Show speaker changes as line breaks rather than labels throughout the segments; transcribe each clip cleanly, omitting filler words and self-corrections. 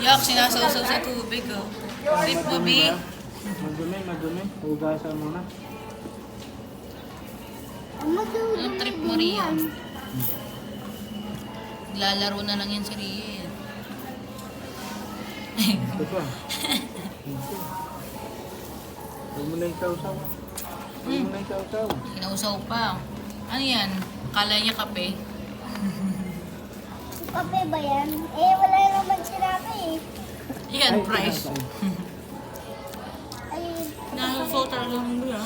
Yak, sinasawsaw sa tubig, oh. Trip mo, B.
Madumi. Hugasan mo na.
Anong trip mo, Ria? Lalaro na lang yan si Ria.
Ito pa. Huwag mo na ikaw-saw.
Kinausaw pa. Ano yan? Kala niya kape.
Kape ba yan? Eh, wala naman sinabi eh.
Yan, price.
Ay,
Nasusaw talaga ng Ria.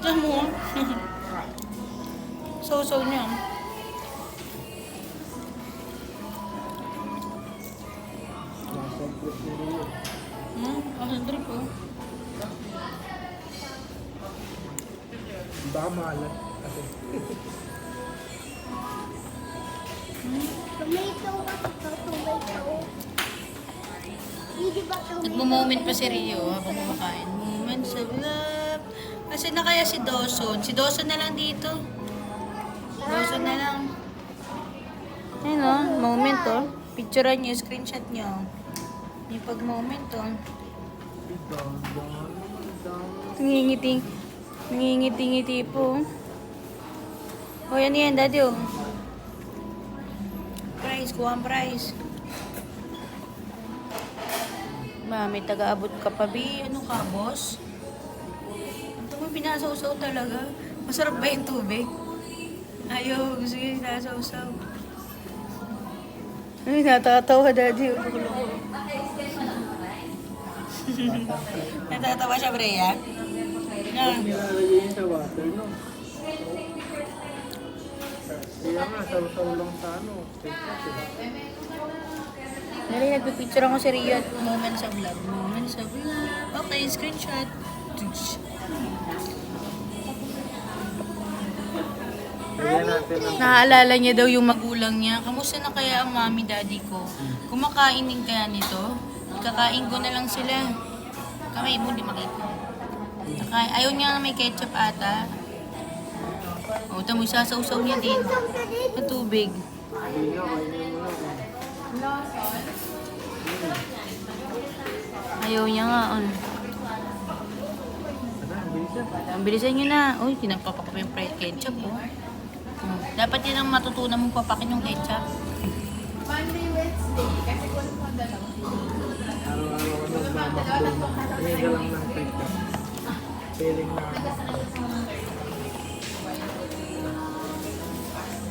Diyan mo. Sausaw niya. Asan trip, oh.
Baka maalat. Kasi
tomato. Hindi ba tomato?
Nagmo-moment pa si Rio habang kumakain. Moments of love. Kasi na kaya si Dawson? Si Dawson na lang dito. Dawson na lang. Ayun o, moment o. Picturean nyo, screenshot nyo. Yung pag-moment o. Ngingiti-ngiti po. O, yan yan, daddy o. Prize, kuha ang prize. May taga-abot ka pa, B. Ano ka, boss? Ito mo, pinasaw-saw talaga. Masarap ba yung tubig? Ayaw, gusto yung pinasaw-saw. Ay, natatawa, daddy. Natatawa siya, Brea. Na.
nilalagay yun sa water, no? Kaya nga, saw-saw lang sa ano.
Nari, nagpipicture ako si Rio at moments of love. Moments of love. Okay, screenshot.
Bigyan natin ng
Naaalala niya daw yung magulang niya. Kamusta na kaya ang mami, daddy ko? Kumakain din kaya nito? Kakain ko na lang sila. Kamay mo, di makita. Ayaw niya na may ketchup ata. O, tamo, isasaw-saw niya din. Sa tubig.
Hindi nga, kainin mo lang.
Ayaw niya nga.
Tara, bilisan.
Ang bilisan niyo na. Uy, kinagpapak pa yung fried ketchup, oh. Dapat yan ang matutunan mong papakin yung ketchup.
Araw-araw ka nagmamakdo. Tingin ka lang ng picture. Feeling na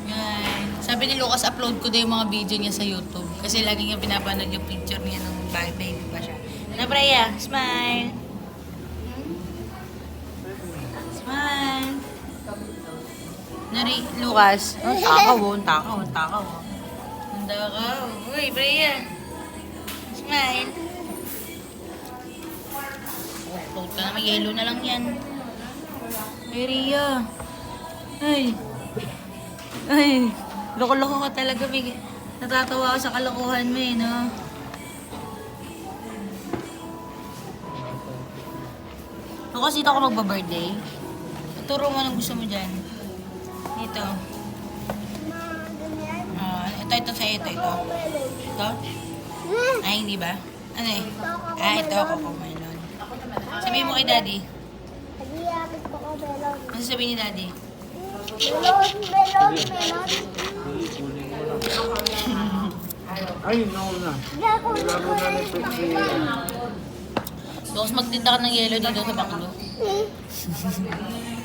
Yan. Sabi ni Lucas, upload ko daw yung mga video niya sa YouTube. Kasi lagi niya pinapanood yung picture niya nung baby pa siya. Na, Freya? Smile! Smile! Nari, Lucas. Oh, takaw, oh. Takaw. Ang takaw. Uy, Freya! Smile! Upload ka na, mag-yellow na lang yan. Ay, Ria. Ay, loko-loko ka talaga. Natatawa ako sa kalokohan mo eh, no? Ako kasi dito ako magba-birthday. Turo mo anong gusto mo dyan. Dito. Ito sa'yo, ito. Ito? Ay, hindi ba? Ano eh? Ito ako po, melon. Sabihin mo kay daddy.
Nag-iakit ko ko melon.
Ano sabihin ni daddy?
Melon.
kunin mo lang. Ay, no na.
Gago
Wala mo na ni Pepsi.
Tapos magtinda ka ng yelo dito sa baklo.
Eh,